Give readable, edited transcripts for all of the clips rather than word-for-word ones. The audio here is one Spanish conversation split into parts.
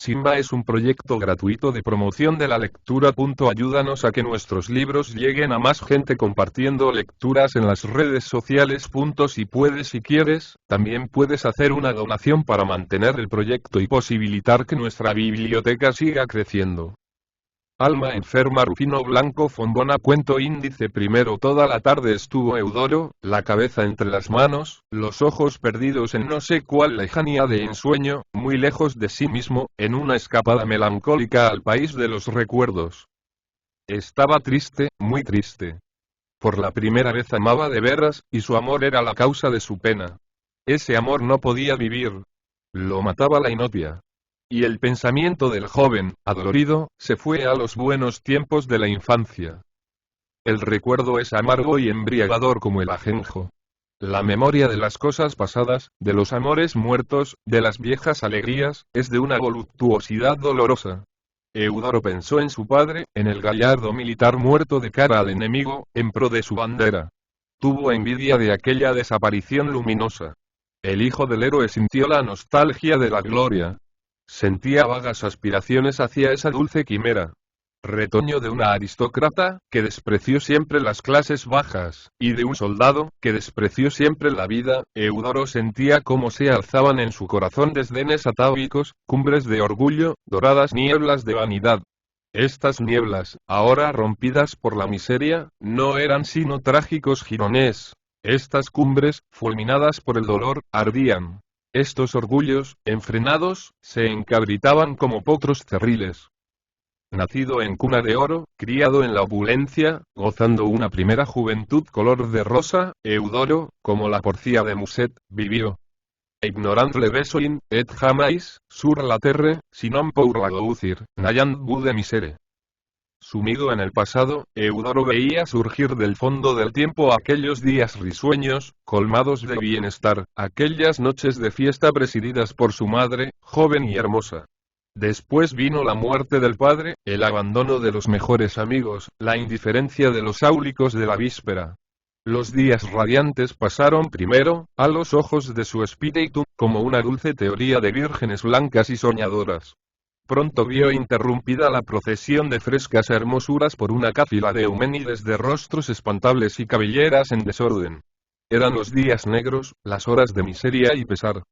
Simba es un proyecto gratuito de promoción de la lectura. Ayúdanos a que nuestros libros lleguen a más gente compartiendo lecturas en las redes sociales. Si puedes y quieres, también puedes hacer una donación para mantener el proyecto y posibilitar que nuestra biblioteca siga creciendo. Alma enferma. Rufino Blanco Fombona. Cuento índice primero. Toda la tarde estuvo Eudoro, la cabeza entre las manos, los ojos perdidos en no sé cuál lejanía de ensueño, muy lejos de sí mismo, en una escapada melancólica al país de los recuerdos. Estaba triste, muy triste. Por la primera vez amaba de veras, y su amor era la causa de su pena. Ese amor no podía vivir. Lo mataba la inopia. Y el pensamiento del joven, adolorido, se fue a los buenos tiempos de la infancia. El recuerdo es amargo y embriagador como el ajenjo. La memoria de las cosas pasadas, de los amores muertos, de las viejas alegrías, es de una voluptuosidad dolorosa. Eudoro pensó en su padre, en el gallardo militar muerto de cara al enemigo, en pro de su bandera. Tuvo envidia de aquella desaparición luminosa. El hijo del héroe sintió la nostalgia de la gloria. Sentía vagas aspiraciones hacia esa dulce quimera. Retoño de una aristócrata, que despreció siempre las clases bajas, y de un soldado, que despreció siempre la vida. Eudoro sentía cómo se alzaban en su corazón desdenes atávicos, cumbres de orgullo, doradas nieblas de vanidad. Estas nieblas, ahora rompidas por la miseria, no eran sino trágicos jirones. Estas cumbres, fulminadas por el dolor, ardían. Estos orgullos, enfrenados, se encabritaban como potros cerriles. Nacido en cuna de oro, criado en la opulencia, gozando una primera juventud color de rosa, Eudoro, como la porcia de Muset, vivió. Ignorant le besoin, et jamais, sur la terre, sinon pour la gaucir, nayant bu de misere. Sumido en el pasado, Eudoro veía surgir del fondo del tiempo aquellos días risueños, colmados de bienestar, aquellas noches de fiesta presididas por su madre, joven y hermosa. Después vino la muerte del padre, el abandono de los mejores amigos, la indiferencia de los áulicos de la víspera. Los días radiantes pasaron primero, a los ojos de su espíritu, como una dulce teoría de vírgenes blancas y soñadoras. Pronto vio interrumpida la procesión de frescas hermosuras por una cáfila de euménides de rostros espantables y cabelleras en desorden. Eran los días negros, las horas de miseria y pesar.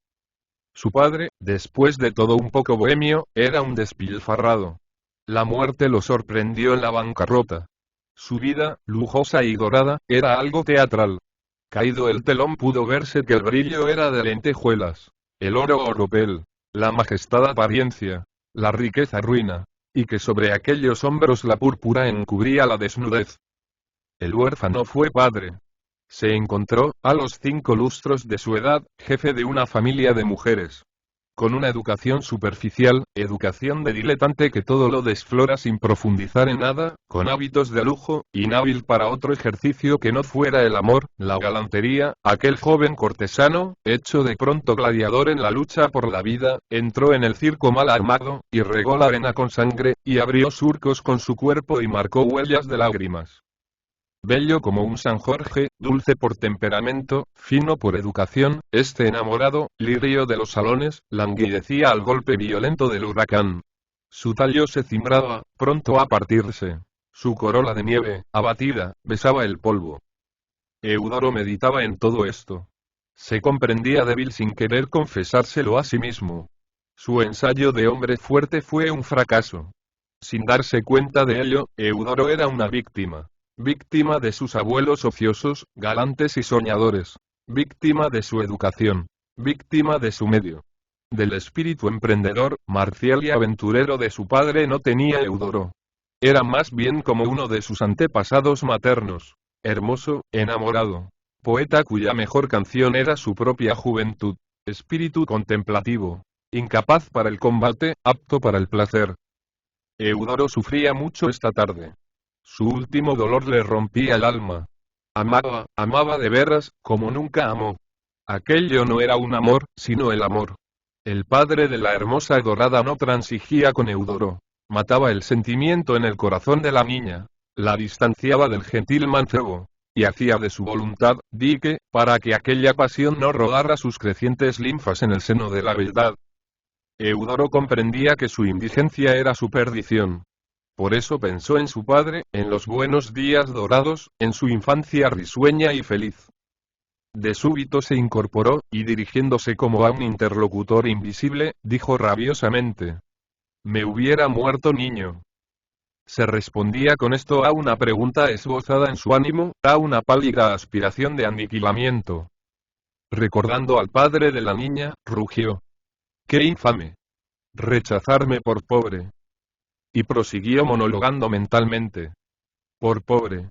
Su padre, después de todo un poco bohemio, era un despilfarrado. La muerte lo sorprendió en la bancarrota. Su vida, lujosa y dorada, era algo teatral. Caído el telón pudo verse que el brillo era de lentejuelas, el oro oropel, la majestad apariencia, la riqueza ruina, y que sobre aquellos hombros la púrpura encubría la desnudez. El huérfano fue padre. Se encontró, a los 5 lustros de su edad, jefe de una familia de mujeres. Con una educación superficial, educación de diletante que todo lo desflora sin profundizar en nada, con hábitos de lujo, inhábil para otro ejercicio que no fuera el amor, la galantería, aquel joven cortesano, hecho de pronto gladiador en la lucha por la vida, entró en el circo mal armado, y regó la arena con sangre, y abrió surcos con su cuerpo y marcó huellas de lágrimas. Bello como un San Jorge, dulce por temperamento, fino por educación, este enamorado, lirio de los salones, languidecía al golpe violento del huracán. Su tallo se cimbraba, pronto a partirse. Su corola de nieve, abatida, besaba el polvo. Eudoro meditaba en todo esto. Se comprendía débil sin querer confesárselo a sí mismo. Su ensayo de hombre fuerte fue un fracaso. Sin darse cuenta de ello, Eudoro era una víctima. Víctima de sus abuelos ociosos, galantes y soñadores. Víctima de su educación. Víctima de su medio. Del espíritu emprendedor, marcial y aventurero de su padre no tenía Eudoro. Era más bien como uno de sus antepasados maternos. Hermoso, enamorado. Poeta cuya mejor canción era su propia juventud. Espíritu contemplativo. Incapaz para el combate, apto para el placer. Eudoro sufría mucho esta tarde. Su último dolor le rompía el alma. Amaba de veras, como nunca amó. Aquello no era un amor, sino el amor. El padre de la hermosa dorada no transigía con Eudoro. Mataba el sentimiento en el corazón de la niña. La distanciaba del gentil mancebo. Y hacía de su voluntad, dique, para que aquella pasión no rodara sus crecientes linfas en el seno de la beldad. Eudoro comprendía que su indigencia era su perdición. Por eso pensó en su padre, en los buenos días dorados, en su infancia risueña y feliz. De súbito se incorporó, y dirigiéndose como a un interlocutor invisible, dijo rabiosamente: «Me hubiera muerto niño». Se respondía con esto a una pregunta esbozada en su ánimo, a una pálida aspiración de aniquilamiento. Recordando al padre de la niña, rugió: «¡Qué infame! Rechazarme por pobre». Y prosiguió monologando mentalmente: «Por pobre.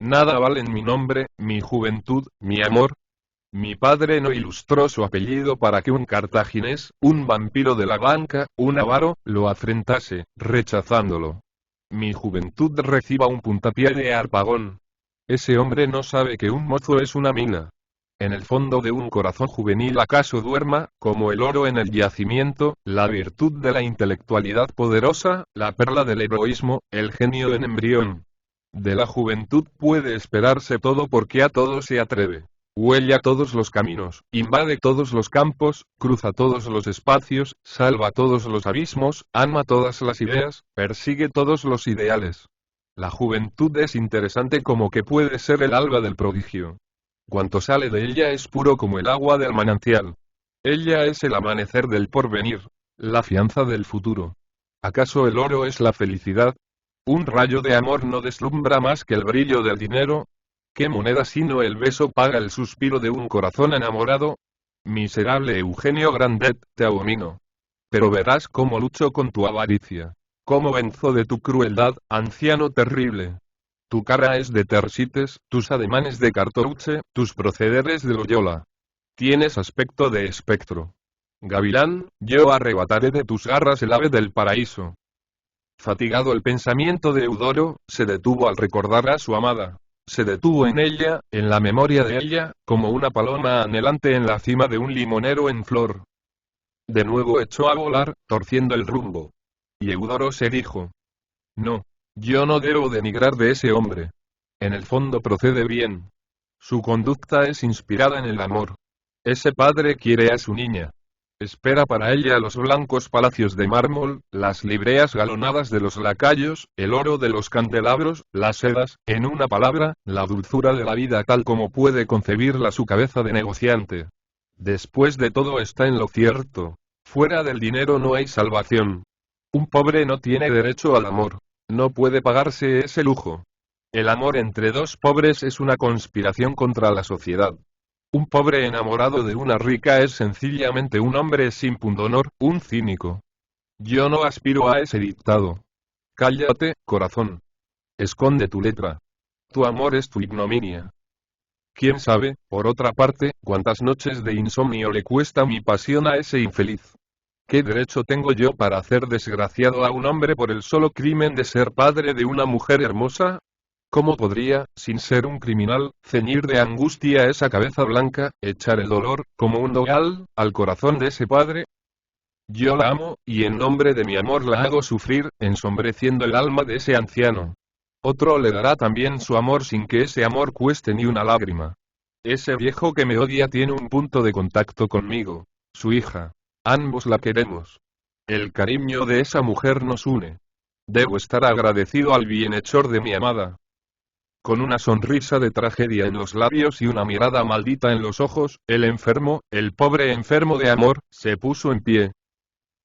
Nada valen mi nombre, mi juventud, mi amor. Mi padre no ilustró su apellido para que un cartaginés, un vampiro de la banca, un avaro, lo afrentase, rechazándolo. Mi juventud reciba un puntapié de Harpagón. Ese hombre no sabe que un mozo es una mina. En el fondo de un corazón juvenil acaso duerma, como el oro en el yacimiento, la virtud de la intelectualidad poderosa, la perla del heroísmo, el genio en embrión. De la juventud puede esperarse todo porque a todo se atreve. Huella todos los caminos, invade todos los campos, cruza todos los espacios, salva todos los abismos, ama todas las ideas, persigue todos los ideales. La juventud es interesante como que puede ser el alba del prodigio. Cuanto sale de ella es puro como el agua del manantial. Ella es el amanecer del porvenir, la fianza del futuro. ¿Acaso el oro es la felicidad? ¿Un rayo de amor no deslumbra más que el brillo del dinero? ¿Qué moneda sino el beso paga el suspiro de un corazón enamorado? Miserable Eugenio Grandet, te abomino. Pero verás cómo lucho con tu avaricia. Cómo venzo de tu crueldad, anciano terrible. Tu cara es de Tersites, tus ademanes de Cartouche, tus procederes de Loyola. Tienes aspecto de espectro. Gavilán, yo arrebataré de tus garras el ave del paraíso. Fatigado el pensamiento de Eudoro, se detuvo al recordar a su amada. Se detuvo en ella, en la memoria de ella, como una paloma anhelante en la cima de un limonero en flor. De nuevo echó a volar, torciendo el rumbo. Y Eudoro se dijo: «No. Yo no debo denigrar de ese hombre. En el fondo procede bien. Su conducta es inspirada en el amor. Ese padre quiere a su niña. Espera para ella los blancos palacios de mármol, las libreas galonadas de los lacayos, el oro de los candelabros, las sedas, en una palabra, la dulzura de la vida tal como puede concebirla su cabeza de negociante. Después de todo está en lo cierto. Fuera del dinero no hay salvación. Un pobre no tiene derecho al amor. No puede pagarse ese lujo. El amor entre dos pobres es una conspiración contra la sociedad. Un pobre enamorado de una rica es sencillamente un hombre sin pundonor, un cínico. Yo no aspiro a ese dictado. Cállate, corazón. Esconde tu letra. Tu amor es tu ignominia. ¿Quién sabe, por otra parte, cuántas noches de insomnio le cuesta mi pasión a ese infeliz? ¿Qué derecho tengo yo para hacer desgraciado a un hombre por el solo crimen de ser padre de una mujer hermosa? ¿Cómo podría, sin ser un criminal, ceñir de angustia esa cabeza blanca, echar el dolor, como un dogal, al corazón de ese padre? Yo la amo, y en nombre de mi amor la hago sufrir, ensombreciendo el alma de ese anciano. Otro le dará también su amor sin que ese amor cueste ni una lágrima. Ese viejo que me odia tiene un punto de contacto conmigo, su hija. Ambos la queremos. El cariño de esa mujer nos une. Debo estar agradecido al bienhechor de mi amada. Con una sonrisa de tragedia en los labios y una mirada maldita en los ojos, el enfermo, el pobre enfermo de amor, se puso en pie.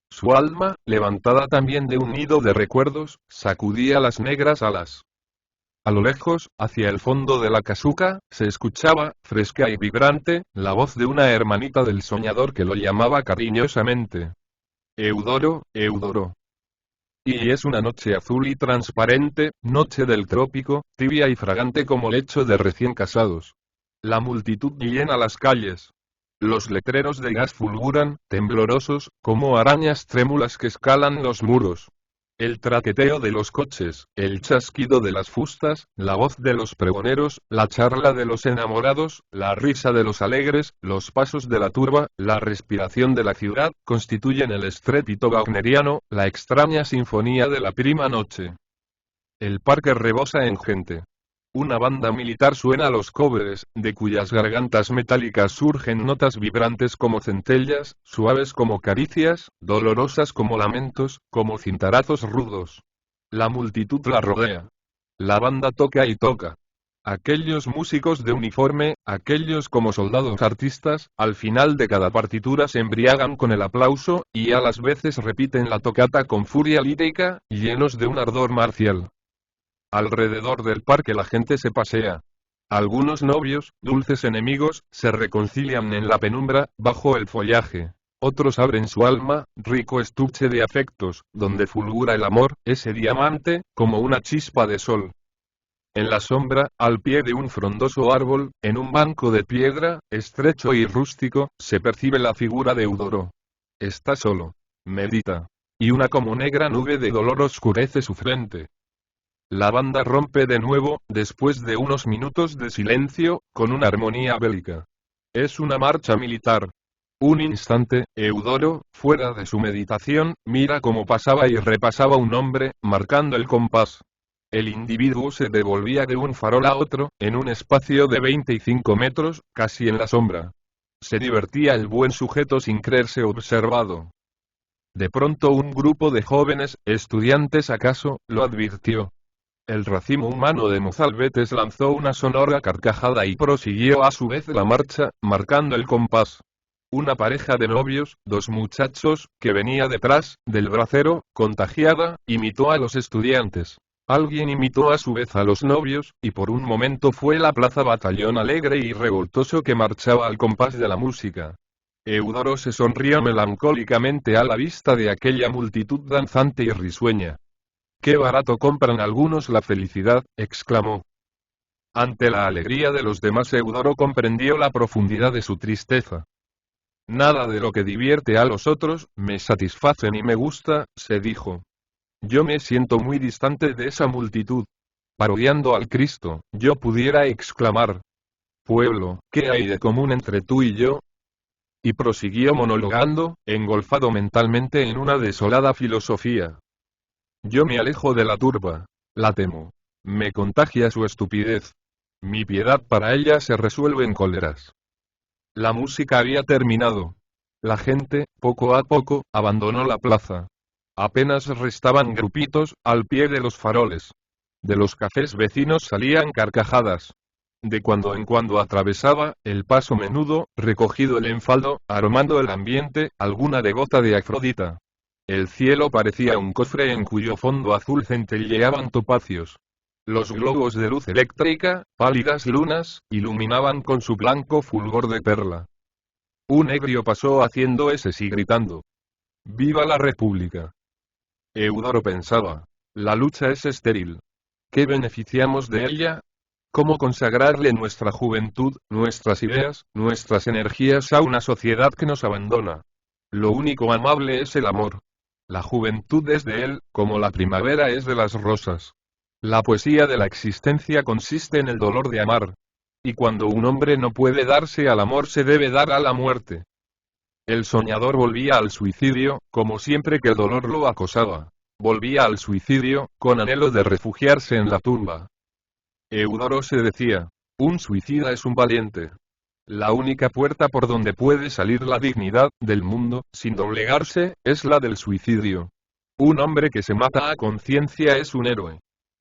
Su alma, levantada también de un nido de recuerdos, sacudía las negras alas. A lo lejos, hacia el fondo de la casuca, se escuchaba, fresca y vibrante, la voz de una hermanita del soñador que lo llamaba cariñosamente. Eudoro, Eudoro. Y es una noche azul y transparente, noche del trópico, tibia y fragante como lecho de recién casados. La multitud llena las calles. Los letreros de gas fulguran, temblorosos, como arañas trémulas que escalan los muros. El traqueteo de los coches, el chasquido de las fustas, la voz de los pregoneros, la charla de los enamorados, la risa de los alegres, los pasos de la turba, la respiración de la ciudad, constituyen el estrépito wagneriano, la extraña sinfonía de la prima noche. El parque rebosa en gente. Una banda militar suena los cóveres, de cuyas gargantas metálicas surgen notas vibrantes como centellas, suaves como caricias, dolorosas como lamentos, como cintarazos rudos. La multitud la rodea. La banda toca y toca. Aquellos músicos de uniforme, aquellos como soldados artistas, al final de cada partitura se embriagan con el aplauso, y a las veces repiten la tocata con furia lírica, llenos de un ardor marcial. Alrededor del parque la gente se pasea. Algunos novios, dulces enemigos, se reconcilian en la penumbra, bajo el follaje. Otros abren su alma, rico estuche de afectos, donde fulgura el amor, ese diamante, como una chispa de sol. En la sombra, al pie de un frondoso árbol, en un banco de piedra, estrecho y rústico, se percibe la figura de Eudoro. Está solo. Medita. Y una como negra nube de dolor oscurece su frente. La banda rompe de nuevo, después de unos minutos de silencio, con una armonía bélica. Es una marcha militar. Un instante, Eudoro, fuera de su meditación, mira cómo pasaba y repasaba un hombre, marcando el compás. El individuo se devolvía de un farol a otro, en un espacio de 25 metros, casi en la sombra. Se divertía el buen sujeto sin creerse observado. De pronto un grupo de jóvenes, estudiantes acaso, lo advirtió. El racimo humano de mozalbetes lanzó una sonora carcajada y prosiguió a su vez la marcha, marcando el compás. Una pareja de novios, dos muchachos, que venía detrás, del bracero, contagiada, imitó a los estudiantes. Alguien imitó a su vez a los novios, y por un momento fue la plaza batallón alegre y revoltoso que marchaba al compás de la música. Eudoro se sonrió melancólicamente a la vista de aquella multitud danzante y risueña. «¡Qué barato compran algunos la felicidad!», exclamó. Ante la alegría de los demás Eudoro comprendió la profundidad de su tristeza. «Nada de lo que divierte a los otros, me satisface ni me gusta», se dijo. «Yo me siento muy distante de esa multitud». Parodiando al Cristo, yo pudiera exclamar: «Pueblo, ¿qué hay de común entre tú y yo?». Y prosiguió monologando, engolfado mentalmente en una desolada filosofía. «Yo me alejo de la turba. La temo. Me contagia su estupidez. Mi piedad para ella se resuelve en cóleras». La música había terminado. La gente, poco a poco, abandonó la plaza. Apenas restaban grupitos, al pie de los faroles. De los cafés vecinos salían carcajadas. De cuando en cuando atravesaba, el paso menudo, recogido el enfaldo, aromando el ambiente, alguna degota de Afrodita. El cielo parecía un cofre en cuyo fondo azul centelleaban topacios. Los globos de luz eléctrica, pálidas lunas, iluminaban con su blanco fulgor de perla. Un egrio pasó haciendo eses y gritando: «¡Viva la República!». Eudoro pensaba: «La lucha es estéril. ¿Qué beneficiamos de ella? ¿Cómo consagrarle nuestra juventud, nuestras ideas, nuestras energías a una sociedad que nos abandona? Lo único amable es el amor. La juventud es de él, como la primavera es de las rosas. La poesía de la existencia consiste en el dolor de amar. Y cuando un hombre no puede darse al amor se debe dar a la muerte». El soñador volvía al suicidio, como siempre que el dolor lo acosaba. Volvía al suicidio, con anhelo de refugiarse en la tumba. Eudoro se decía: «Un suicida es un valiente. La única puerta por donde puede salir la dignidad del mundo, sin doblegarse, es la del suicidio. Un hombre que se mata a conciencia es un héroe.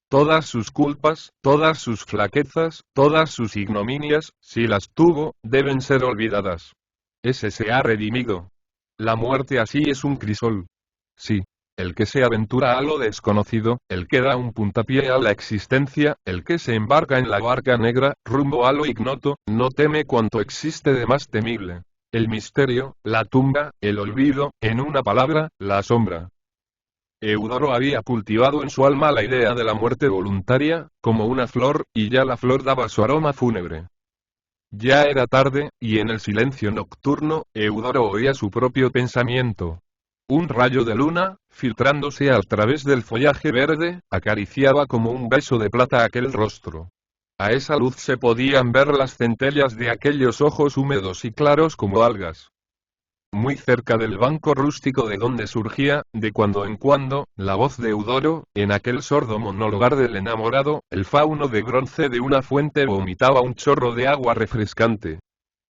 Todas sus culpas, todas sus flaquezas, todas sus ignominias, si las tuvo, deben ser olvidadas. Ese se ha redimido. La muerte así es un crisol. Sí. El que se aventura a lo desconocido, el que da un puntapié a la existencia, el que se embarca en la barca negra, rumbo a lo ignoto, no teme cuanto existe de más temible. El misterio, la tumba, el olvido, en una palabra, la sombra». Eudoro había cultivado en su alma la idea de la muerte voluntaria, como una flor, y ya la flor daba su aroma fúnebre. Ya era tarde, y en el silencio nocturno, Eudoro oía su propio pensamiento. Un rayo de luna, filtrándose a través del follaje verde, acariciaba como un beso de plata aquel rostro. A esa luz se podían ver las centellas de aquellos ojos húmedos y claros como algas. muy cerca del banco rústico de donde surgía, de cuando en cuando, la voz de Eudoro, en aquel sordo monologar del enamorado, el fauno de bronce de una fuente vomitaba un chorro de agua refrescante.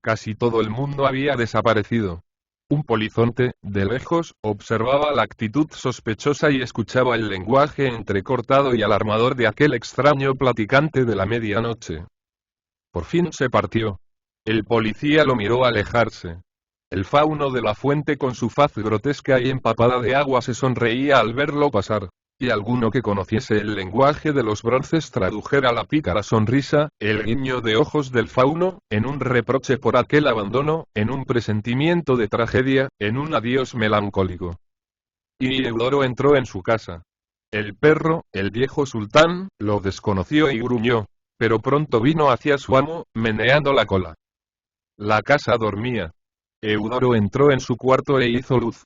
Casi todo el mundo había desaparecido. Un polizonte, de lejos, observaba la actitud sospechosa y escuchaba el lenguaje entrecortado y alarmador de aquel extraño platicante de la medianoche. Por fin se partió. El policía lo miró alejarse. El fauno de la fuente con su faz grotesca y empapada de agua se sonreía al verlo pasar. Y alguno que conociese el lenguaje de los bronces tradujera la pícara sonrisa, el guiño de ojos del fauno, en un reproche por aquel abandono, en un presentimiento de tragedia, en un adiós melancólico. Y Eudoro entró en su casa. El perro, el viejo sultán, lo desconoció y gruñó, pero pronto vino hacia su amo, meneando la cola. La casa dormía. Eudoro entró en su cuarto e hizo luz.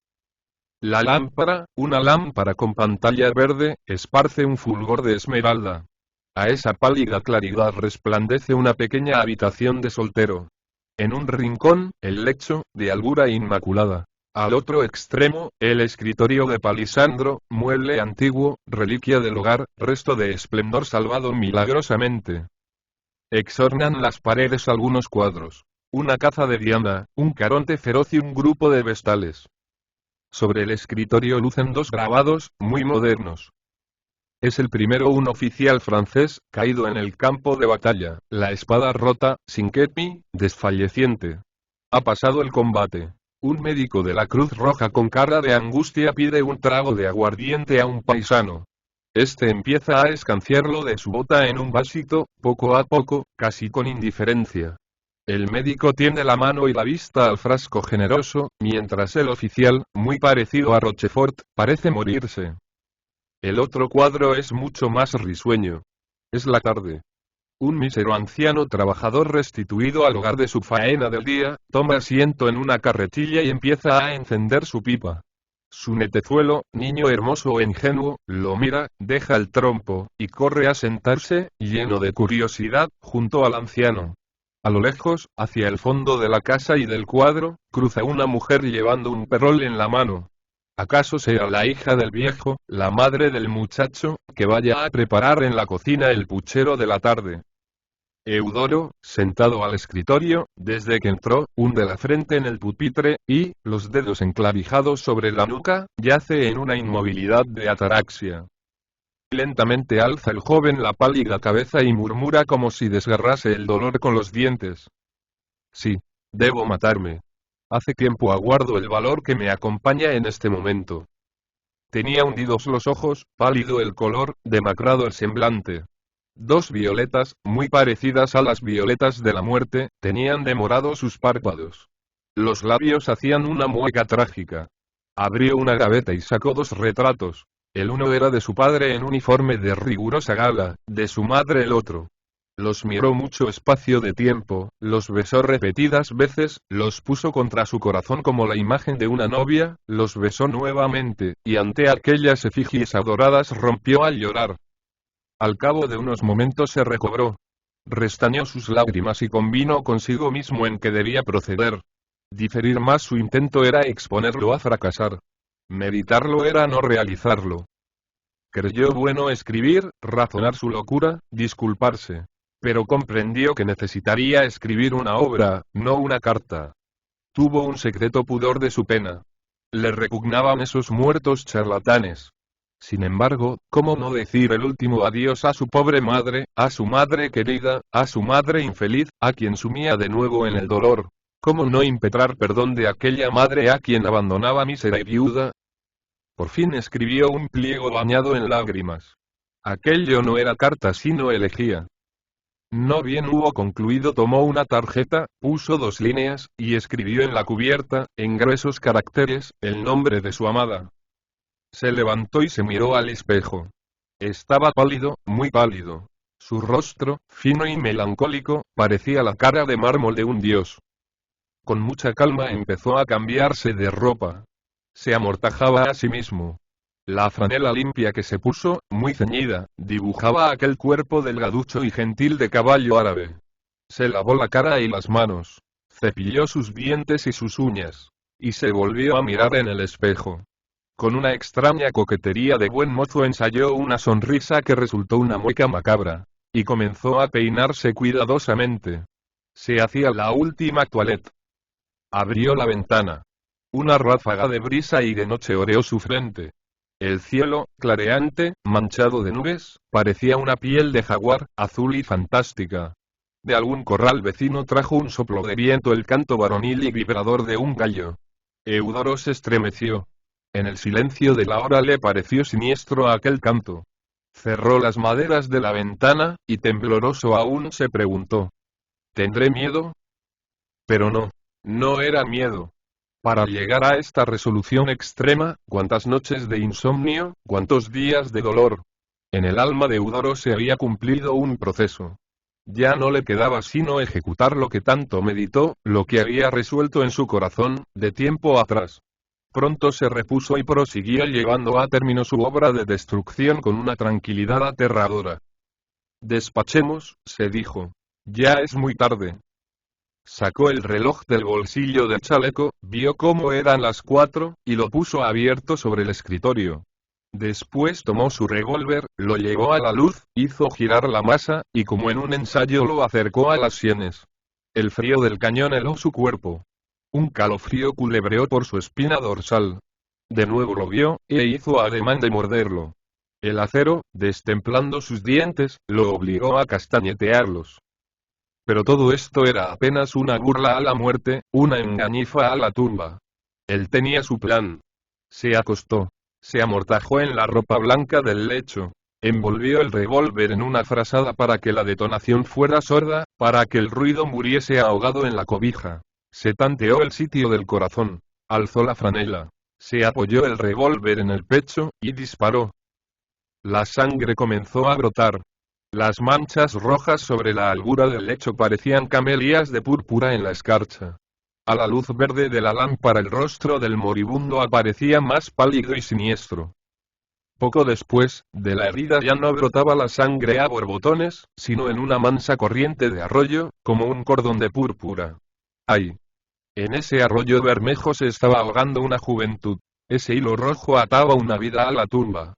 La lámpara, una lámpara con pantalla verde, esparce un fulgor de esmeralda. A esa pálida claridad resplandece una pequeña habitación de soltero. En un rincón, el lecho, de albura inmaculada. Al otro extremo, el escritorio de Palisandro, mueble antiguo, reliquia del hogar, resto de esplendor salvado milagrosamente. Exornan las paredes algunos cuadros. Una caza de Diana, un caronte feroz y un grupo de vestales. Sobre el escritorio lucen dos grabados, muy modernos. Es el primero un oficial francés, caído en el campo de batalla, la espada rota, sin kepi, desfalleciente. Ha pasado el combate. Un médico de la Cruz Roja con cara de angustia pide un trago de aguardiente a un paisano. Este empieza a escanciarlo de su bota en un vasito, poco a poco, casi con indiferencia. El médico tiende la mano y la vista al frasco generoso, mientras el oficial, muy parecido a Rochefort, parece morirse. El otro cuadro es mucho más risueño. Es la tarde. Un mísero anciano trabajador restituido al hogar de su faena del día, toma asiento en una carretilla y empieza a encender su pipa. Su netezuelo, niño hermoso e ingenuo, lo mira, deja el trompo, y corre a sentarse, lleno de curiosidad, junto al anciano. A lo lejos, hacia el fondo de la casa y del cuadro, cruza una mujer llevando un perrol en la mano. ¿Acaso sea la hija del viejo, la madre del muchacho, que vaya a preparar en la cocina el puchero de la tarde? Eudoro, sentado al escritorio, desde que entró, hunde la frente en el pupitre, y, los dedos enclavijados sobre la nuca, yace en una inmovilidad de ataraxia. Lentamente alza el joven la pálida cabeza y murmura como si desgarrase el dolor con los dientes. Sí, debo matarme. Hace tiempo aguardo el valor que me acompaña en este momento. Tenía hundidos los ojos, pálido el color, demacrado el semblante. Dos violetas, muy parecidas a las violetas de la muerte, tenían demorado sus párpados. Los labios hacían una mueca trágica. Abrió una gaveta y sacó dos retratos. El uno era de su padre en uniforme de rigurosa gala, de su madre el otro. Los miró mucho espacio de tiempo, los besó repetidas veces, los puso contra su corazón como la imagen de una novia, los besó nuevamente, y ante aquellas efigies adoradas rompió a llorar. Al cabo de unos momentos se recobró. Restañó sus lágrimas y convino consigo mismo en que debía proceder. Diferir más su intento era exponerlo a fracasar. Meditarlo era no realizarlo. Creyó bueno escribir, razonar su locura, disculparse. Pero comprendió que necesitaría escribir una obra, no una carta. Tuvo un secreto pudor de su pena. Le repugnaban esos muertos charlatanes. Sin embargo, ¿cómo no decir el último adiós a su pobre madre, a su madre querida, a su madre infeliz, a quien sumía de nuevo en el dolor? ¿Cómo no impetrar perdón de aquella madre a quien abandonaba mísera y viuda? Por fin escribió un pliego bañado en lágrimas. Aquello no era carta sino elegía. No bien hubo concluido tomó una tarjeta, puso 2 líneas, y escribió en la cubierta, en gruesos caracteres, el nombre de su amada. Se levantó y se miró al espejo. Estaba pálido, muy pálido. Su rostro, fino y melancólico, parecía la cara de mármol de un dios. Con mucha calma empezó a cambiarse de ropa. Se amortajaba a sí mismo. La franela limpia que se puso, muy ceñida, dibujaba aquel cuerpo delgaducho y gentil de caballo árabe. Se lavó la cara y las manos. Cepilló sus dientes y sus uñas. y se volvió a mirar en el espejo. Con una extraña coquetería de buen mozo ensayó una sonrisa que resultó una mueca macabra, y comenzó a peinarse cuidadosamente. Se hacía la última toilette. Abrió la ventana. Una ráfaga de brisa y de noche oreó su frente. El cielo, clareante, manchado de nubes, parecía una piel de jaguar, azul y fantástica. De algún corral vecino trajo un soplo de viento el canto varonil y vibrador de un gallo. Eudoro se estremeció. En el silencio de la hora le pareció siniestro aquel canto. Cerró las maderas de la ventana, y tembloroso aún se preguntó: ¿tendré miedo? Pero no. No era miedo. Para llegar a esta resolución extrema, cuántas noches de insomnio, cuántos días de dolor. En el alma de Eudoro se había cumplido un proceso. Ya no le quedaba sino ejecutar lo que tanto meditó, lo que había resuelto en su corazón, de tiempo atrás. Pronto se repuso y prosiguió llevando a término su obra de destrucción con una tranquilidad aterradora. Despachemos, se dijo. Ya es muy tarde. Sacó el reloj del bolsillo del chaleco, vio cómo eran las 4, y lo puso abierto sobre el escritorio. Después tomó su revólver, lo llevó a la luz, hizo girar la masa, y como en un ensayo lo acercó a las sienes. El frío del cañón heló su cuerpo. Un calofrío culebreó por su espina dorsal. De nuevo lo vio, e hizo ademán de morderlo. El acero, destemplando sus dientes, lo obligó a castañetearlos. Pero todo esto era apenas una burla a la muerte, una engañifa a la tumba. Él tenía su plan. Se acostó. Se amortajó en la ropa blanca del lecho. Envolvió el revólver en una frazada para que la detonación fuera sorda, para que el ruido muriese ahogado en la cobija. Se tanteó el sitio del corazón. Alzó la franela. Se apoyó el revólver en el pecho, y disparó. La sangre comenzó a brotar. Las manchas rojas sobre la albura del lecho parecían camelias de púrpura en la escarcha. A la luz verde de la lámpara el rostro del moribundo aparecía más pálido y siniestro. Poco después, de la herida ya no brotaba la sangre a borbotones, sino en una mansa corriente de arroyo, como un cordón de púrpura. ¡Ay! En ese arroyo bermejo se estaba ahogando una juventud. Ese hilo rojo ataba una vida a la tumba.